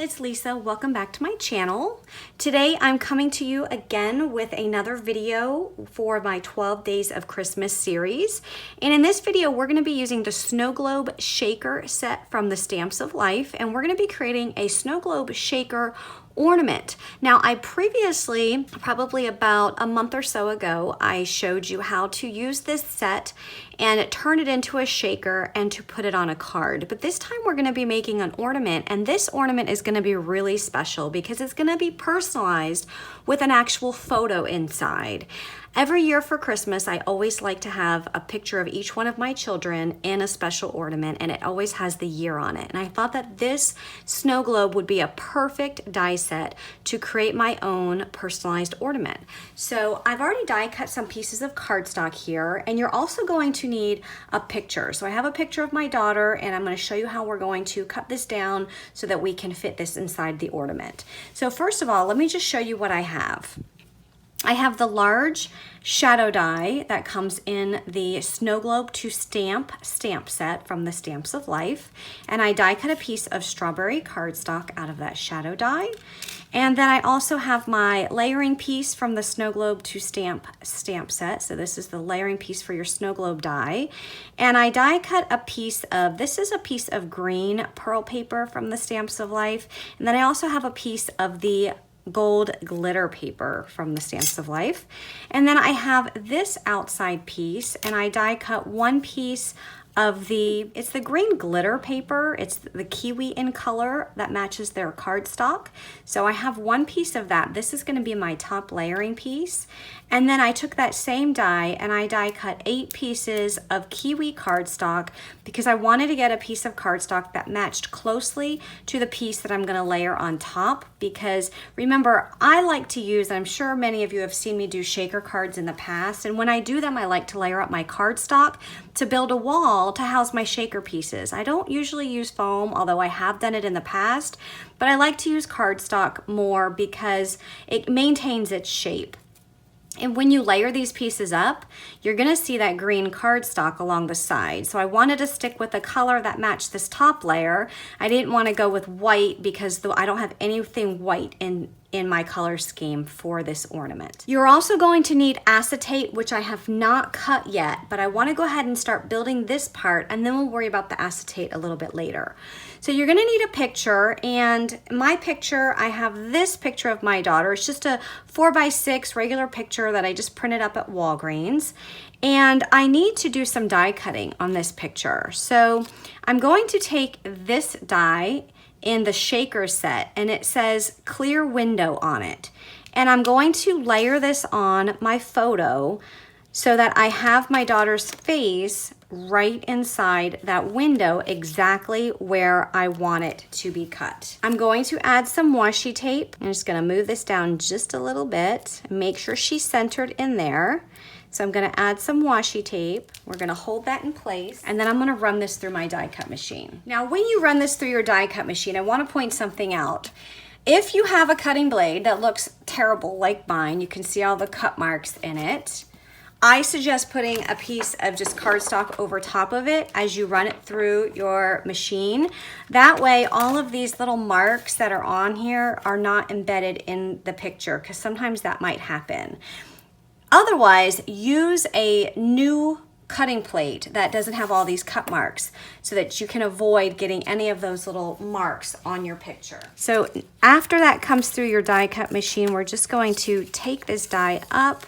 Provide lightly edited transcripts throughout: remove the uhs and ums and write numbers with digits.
it's Lisa. Welcome back to my channel. Today I'm coming to you again with another video for my 12 Days of Christmas series. And in this video, we're going to be using the snow globe shaker set from the Stamps of Life, and we're going to be creating a snow globe shaker ornament. Now, I previously, probably about a month or so ago, I showed you how to use this set and turn it into a shaker and to put it on a card. But this time we're going to be making an ornament, and this ornament is going to be really special because it's going to be personalized with an actual photo inside. Every year for Christmas, I always like to have a picture of each one of my children in a special ornament, and it always has the year on it. And I thought that this snow globe would be a perfect die set to create my own personalized ornament. So I've already die cut some pieces of cardstock here, and you're also going to need a picture. So I have a picture of my daughter, and I'm going to show you how we're going to cut this down so that we can fit this inside the ornament. So first of all, let me just show you what I have. I have the large shadow die that comes in the Snow Globe to Stamp set from the Stamps of Life, and I die cut a piece of strawberry cardstock out of that shadow die. And then I also have my layering piece from the Snow Globe to Stamp set. So this is the layering piece for your Snow Globe die. And I die cut a piece of, this is a piece of green pearl paper from the Stamps of Life. And then I also have a piece of the gold glitter paper from the Stamps of Life. And then I have this outside piece, and I die cut one piece of it's the green glitter paper. It's the kiwi in color that matches their cardstock. So I have one piece of that. This is going to be my top layering piece. And then I took that same die and I die cut 8 pieces of kiwi cardstock because I wanted to get a piece of cardstock that matched closely to the piece that I'm going to layer on top. Because remember, I like to use, I'm sure many of you have seen me do shaker cards in the past, and when I do them, I like to layer up my cardstock to build a wall to house my shaker pieces. I don't usually use foam, although I have done it in the past, but I like to use cardstock more because it maintains its shape. And when you layer these pieces up, you're gonna see that green cardstock along the side. So I wanted to stick with a color that matched this top layer. I didn't wanna go with white because I don't have anything white in my color scheme for this ornament. You're also going to need acetate, which I have not cut yet, but I wanna go ahead and start building this part, and then we'll worry about the acetate a little bit later. So you're gonna need a picture, and my picture, I have this picture of my daughter. It's just a 4x6 regular picture that I just printed up at Walgreens. And I need to do some die cutting on this picture. So I'm going to take this die in the shaker set, and it says clear window on it. And I'm going to layer this on my photo so that I have my daughter's face right inside that window exactly where I want it to be cut. I'm going to add some washi tape. I'm just gonna move this down just a little bit and make sure she's centered in there. So I'm gonna add some washi tape. We're gonna hold that in place, and then I'm gonna run this through my die cut machine. Now, when you run this through your die cut machine, I wanna point something out. If you have a cutting blade that looks terrible like mine, you can see all the cut marks in it, I suggest putting a piece of just cardstock over top of it as you run it through your machine. That way, all of these little marks that are on here are not embedded in the picture, because sometimes that might happen. Otherwise, use a new cutting plate that doesn't have all these cut marks so that you can avoid getting any of those little marks on your picture. So after that comes through your die cut machine, we're just going to take this die up.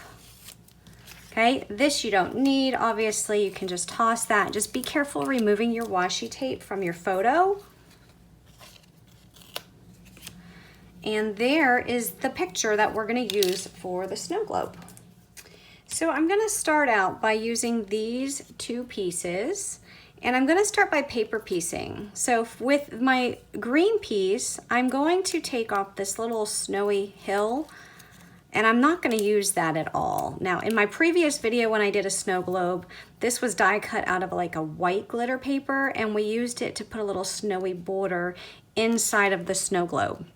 Okay, this you don't need, obviously, you can just toss that. Just be careful removing your washi tape from your photo. And there is the picture that we're gonna use for the snow globe. So I'm gonna start out by using these 2 pieces, and I'm gonna start by paper piecing. So with my green piece, I'm going to take off this little snowy hill, and I'm not gonna use that at all. Now, in my previous video when I did a snow globe, this was die cut out of like a white glitter paper, and we used it to put a little snowy border inside of the snow globe.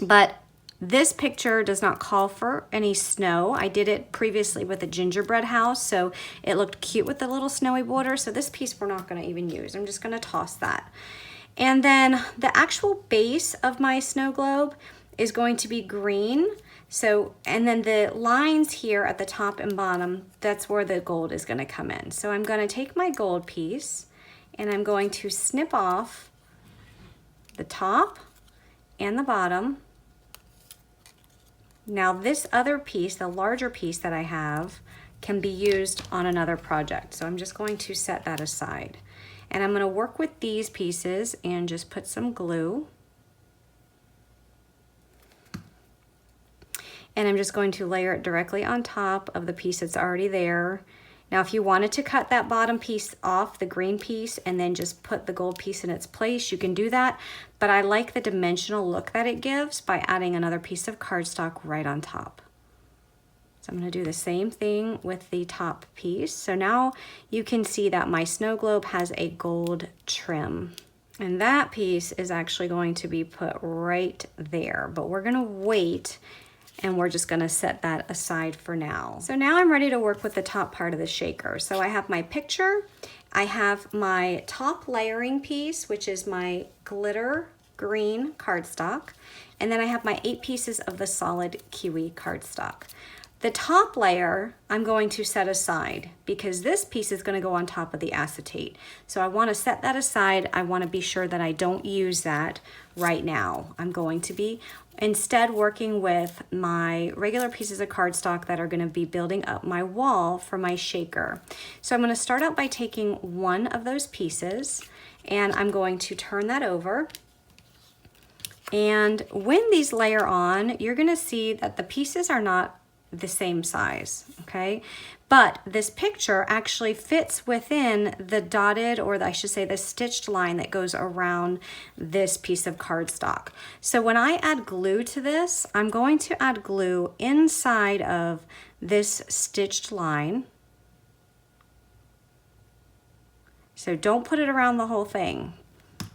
But this picture does not call for any snow. I did it previously with a gingerbread house, so it looked cute with the little snowy border. So this piece we're not gonna even use. I'm just gonna toss that. And then the actual base of my snow globe is going to be green. So, and then the lines here at the top and bottom, that's where the gold is going to come in. So I'm going to take my gold piece and I'm going to snip off the top and the bottom. Now this other piece, the larger piece that I have, can be used on another project. So I'm just going to set that aside. And I'm going to work with these pieces and just put some glue. And I'm just going to layer it directly on top of the piece that's already there. Now, if you wanted to cut that bottom piece off, the green piece, and then just put the gold piece in its place, you can do that. But I like the dimensional look that it gives by adding another piece of cardstock right on top. So I'm going to do the same thing with the top piece. So now you can see that my snow globe has a gold trim. And that piece is actually going to be put right there. But we're going to wait and we're just going to set that aside for now. So now I'm ready to work with the top part of the shaker. So I have my picture, I have my top layering piece, which is my glitter green cardstock, and then I have my 8 pieces of the solid kiwi cardstock. The top layer I'm going to set aside because this piece is going to go on top of the acetate. So I want to set that aside. I want to be sure that I don't use that right now. I'm going to be instead working with my regular pieces of cardstock that are going to be building up my wall for my shaker. So I'm going to start out by taking one of those pieces and I'm going to turn that over. And when these layer on, you're going to see that the pieces are not the same size, okay? But this picture actually fits within the dotted, or I should say the stitched line that goes around this piece of cardstock. So when I add glue to this, I'm going to add glue inside of this stitched line. So don't put it around the whole thing.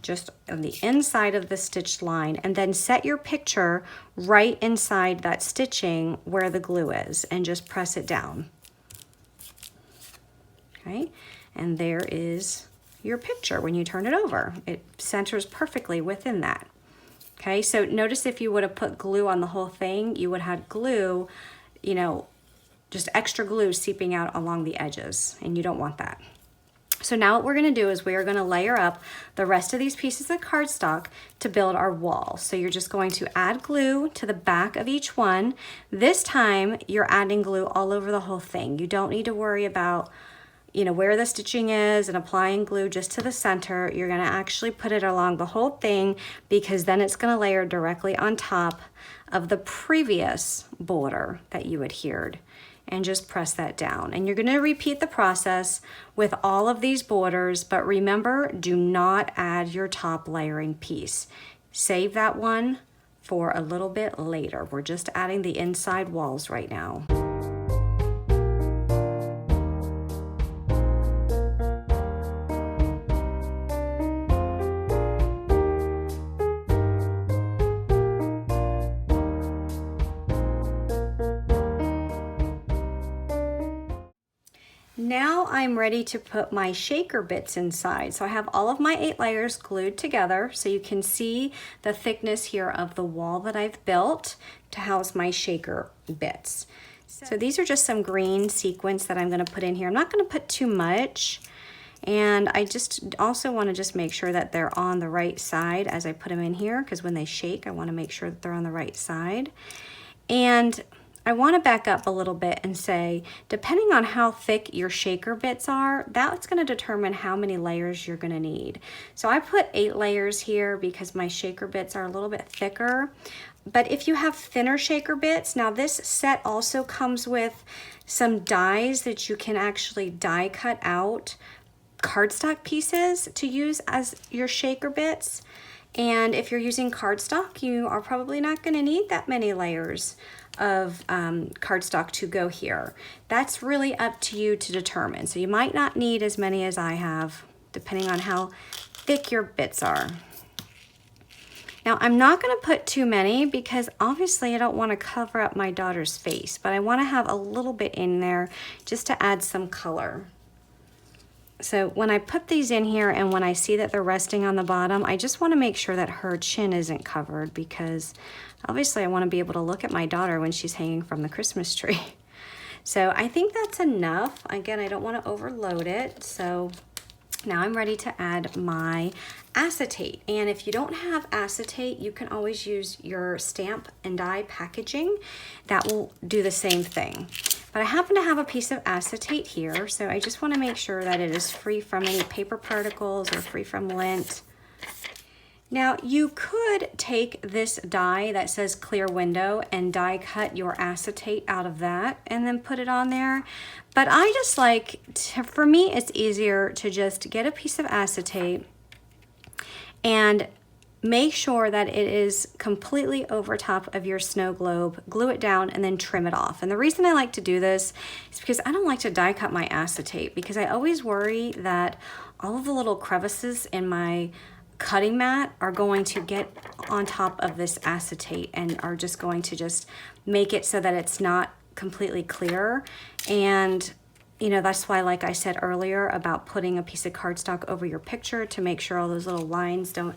Just on the inside of the stitched line, and then set your picture right inside that stitching where the glue is and just press it down. Okay, and there is your picture when you turn it over. It centers perfectly within that. Okay, so notice if you would have put glue on the whole thing, you would have glue, you know, just extra glue seeping out along the edges, and you don't want that. So now what we're going to do is we are going to layer up the rest of these pieces of cardstock to build our wall. So you're just going to add glue to the back of each one. This time you're adding glue all over the whole thing. You don't need to worry about, you know, where the stitching is and applying glue just to the center. You're going to actually put it along the whole thing because then it's going to layer directly on top of the previous border that you adhered. And just press that down. And you're going to repeat the process with all of these borders, but remember, do not add your top layering piece. Save that one for a little bit later. We're just adding the inside walls right now. Now I'm ready to put my shaker bits inside. So I have all of my 8 layers glued together so you can see the thickness here of the wall that I've built to house my shaker bits. So these are just some green sequins that I'm going to put in here. I'm not going to put too much, and I just also want to just make sure that they're on the right side as I put them in here, because when they shake I want to make sure that they're on the right side. And I want to back up a little bit and say, depending on how thick your shaker bits are, that's going to determine how many layers you're going to need. So I put 8 layers here because my shaker bits are a little bit thicker. But if you have thinner shaker bits, now this set also comes with some dies that you can actually die cut out cardstock pieces to use as your shaker bits. And if you're using cardstock, you are probably not going to need that many layers of cardstock to go here. That's really up to you to determine. So you might not need as many as I have, depending on how thick your bits are. Now I'm not going to put too many because obviously I don't want to cover up my daughter's face, but I want to have a little bit in there just to add some color. So when I put these in here and when I see that they're resting on the bottom, I just want to make sure that her chin isn't covered, because obviously I want to be able to look at my daughter when she's hanging from the Christmas tree. So I think that's enough. Again, I don't want to overload it. So now I'm ready to add my acetate. And if you don't have acetate, you can always use your stamp and die packaging. That will do the same thing. But I happen to have a piece of acetate here, so I just want to make sure that it is free from any paper particles or free from lint. Now you could take this die that says clear window and die cut your acetate out of that and then put it on there. But I just like, for me it's easier to just get a piece of acetate and make sure that it is completely over top of your snow globe, glue it down, and then trim it off. And the reason I like to do this is because I don't like to die cut my acetate, because I always worry that all of the little crevices in my cutting mat are going to get on top of this acetate and are just going to just make it so that it's not completely clear. And you know, that's why, like I said earlier, about putting a piece of cardstock over your picture to make sure all those little lines don't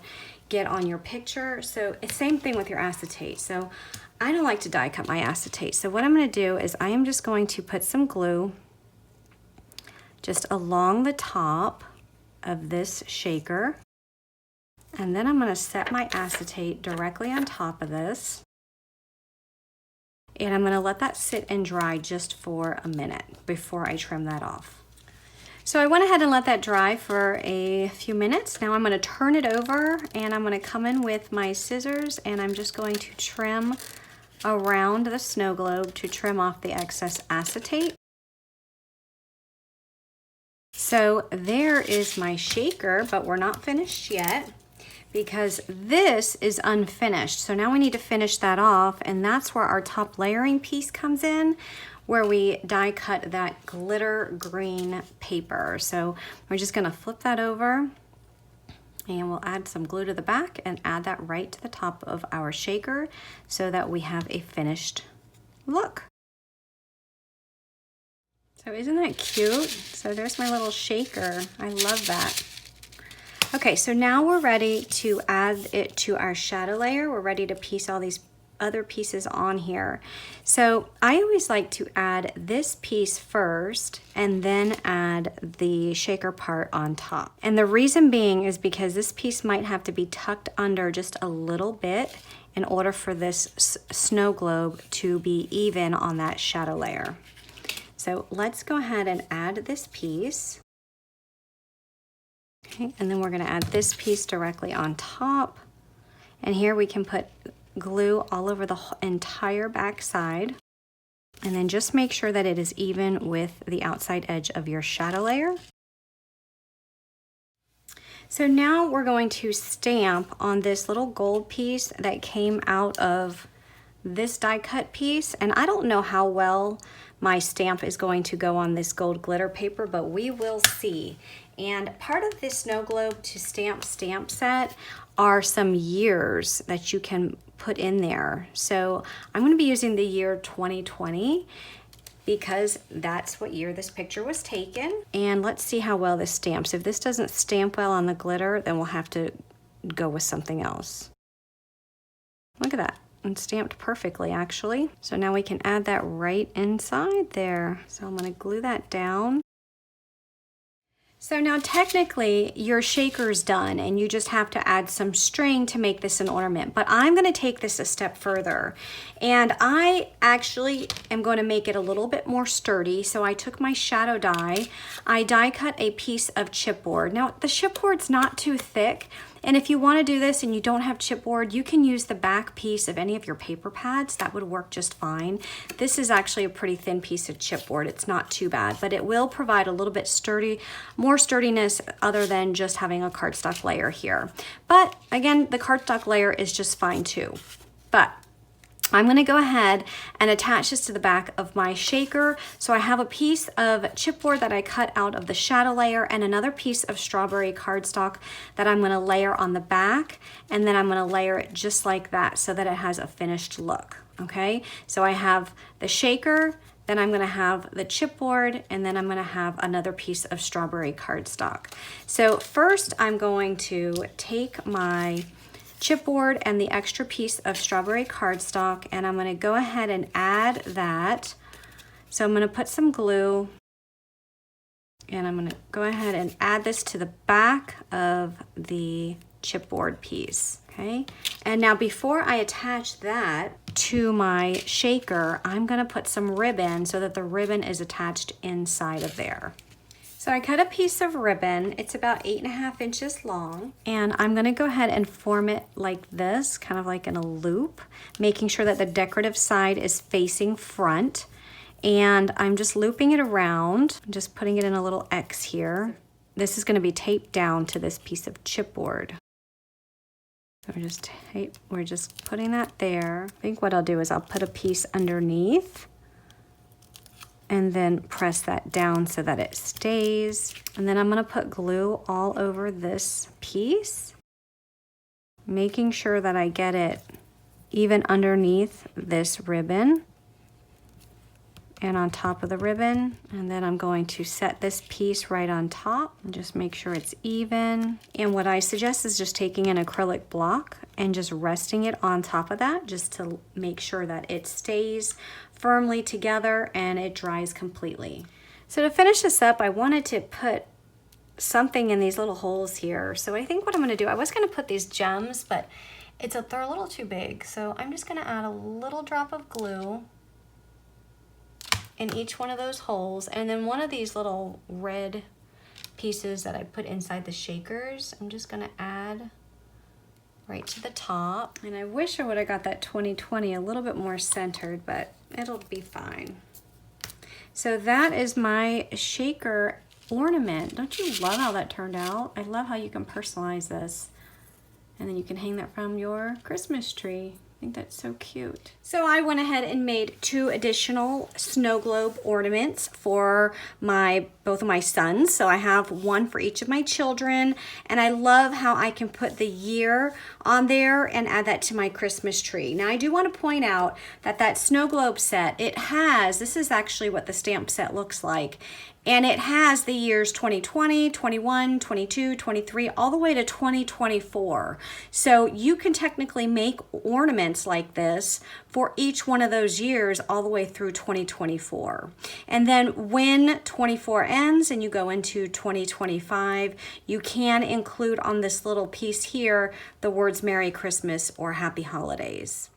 get on your picture. So it's same thing with your acetate. So I don't like to die cut my acetate. So what I'm going to do is I am just going to put some glue just along the top of this shaker. And then I'm going to set my acetate directly on top of this. And I'm going to let that sit and dry just for a minute before I trim that off. So I went ahead and let that dry for a few minutes. Now I'm going to turn it over and I'm going to come in with my scissors and I'm just going to trim around the snow globe to trim off the excess acetate. So there is my shaker, but we're not finished yet, because this is unfinished. So now we need to finish that off, and that's where our top layering piece comes in, where we die cut that glitter green paper. So we're just gonna flip that over and we'll add some glue to the back and add that right to the top of our shaker so that we have a finished look. So isn't that cute? So there's my little shaker. I love that. Okay, so now we're ready to add it to our shadow layer. We're ready to piece all these other pieces on here. So I always like to add this piece first and then add the shaker part on top. And the reason being is because this piece might have to be tucked under just a little bit in order for this snow globe to be even on that shadow layer. So let's go ahead and add this piece. Okay, and then we're going to add this piece directly on top. And here we can put glue all over the entire back side. And then just make sure that it is even with the outside edge of your shadow layer. So now we're going to stamp on this little gold piece that came out of this die cut piece. And I don't know how well my stamp is going to go on this gold glitter paper, but we will see. And part of this snow globe to stamp set are some years that you can put in there. So I'm going to be using the year 2020 because that's what year this picture was taken. And let's see how well this stamps. If this doesn't stamp well on the glitter, then we'll have to go with something else. Look at that. It's stamped perfectly, actually. So now we can add that right inside there. So I'm going to glue that down. So now technically your shaker's done and you just have to add some string to make this an ornament, but I'm going to take this a step further and I actually am going to make it a little bit more sturdy. So I took my shadow die, I die cut a piece of chipboard. Now the chipboard's not too thick, and if you want to do this and you don't have chipboard, you can use the back piece of any of your paper pads. That would work just fine. This is actually a pretty thin piece of chipboard. It's not too bad, but it will provide a little bit more sturdiness other than just having a cardstock layer here. But again, the cardstock layer is just fine too. But I'm going to go ahead and attach this to the back of my shaker. So I have a piece of chipboard that I cut out of the shadow layer and another piece of strawberry cardstock that I'm going to layer on the back, and then I'm going to layer it just like that so that it has a finished look. Okay, so I have the shaker, Then I'm gonna have the chipboard, and then I'm gonna have another piece of strawberry cardstock. So first I'm going to take my chipboard and the extra piece of strawberry cardstock, and I'm gonna go ahead and add that. So I'm gonna put some glue, and I'm gonna go ahead and add this to the back of the chipboard piece, okay? And now before I attach that to my shaker, I'm gonna put some ribbon so that the ribbon is attached inside of there. So I cut a piece of ribbon, it's about 8.5 inches long, and I'm gonna go ahead and form it like this, kind of like in a loop, making sure that the decorative side is facing front. And I'm just looping it around, just putting it in a little X here. This is gonna be taped down to this piece of chipboard. So we're just putting that there. I think what I'll do is I'll put a piece underneath and then press that down so that it stays. And then I'm gonna put glue all over this piece, making sure that I get it even underneath this ribbon and on top of the ribbon. And then I'm going to set this piece right on top and just make sure it's even. And what I suggest is just taking an acrylic block and just resting it on top of that, just to make sure that it stays firmly together and it dries completely. So to finish this up, I wanted to put something in these little holes here. So I think what I'm gonna do, I was gonna put these gems, but they're a little too big. So I'm just gonna add a little drop of glue in each one of those holes, and then one of these little red pieces that I put inside the shakers, I'm just gonna add right to the top. And I wish I would have got that 2020 a little bit more centered, but it'll be fine. So that is my shaker ornament. Don't you love how that turned out? I love how you can personalize this, and then you can hang that from your Christmas tree. I think that's so cute. So I went ahead and made 2 additional snow globe ornaments for both of my sons. So I have one for each of my children, and I love how I can put the year on there and add that to my Christmas tree. Now I do want to point out that that snow globe set, this is actually what the stamp set looks like. And it has the years 2020, 21, 22, 23, all the way to 2024. So you can technically make ornaments like this for each one of those years all the way through 2024. And then when 24 ends and you go into 2025, you can include on this little piece here the words Merry Christmas or Happy Holidays.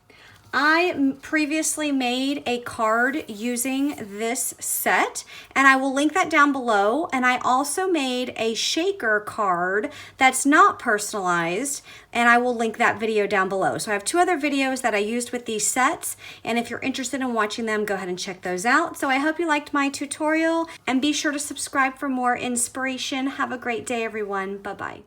I previously made a card using this set, and I will link that down below. And I also made a shaker card that's not personalized, and I will link that video down below. So I have 2 other videos that I used with these sets, and if you're interested in watching them, go ahead and check those out. So I hope you liked my tutorial, and be sure to subscribe for more inspiration. Have a great day, everyone. Bye-bye.